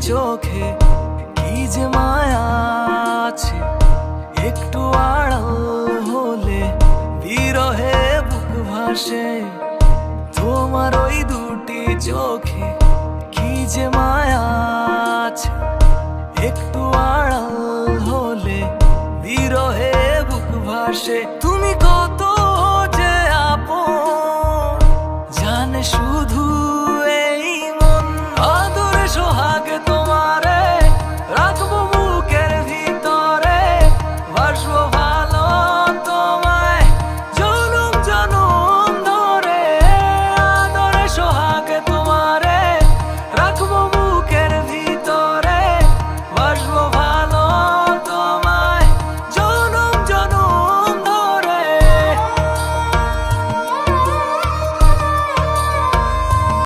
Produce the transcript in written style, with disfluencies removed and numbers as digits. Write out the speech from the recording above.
চোখে কি যে মায়া আছে, একটু আড়াল হলে বিরহে বুক ভাসে। তোমার ওই দুটি চোখে কি যে মায়া আছে, একটু আড়াল হলে বিরহে বুক ভাসে।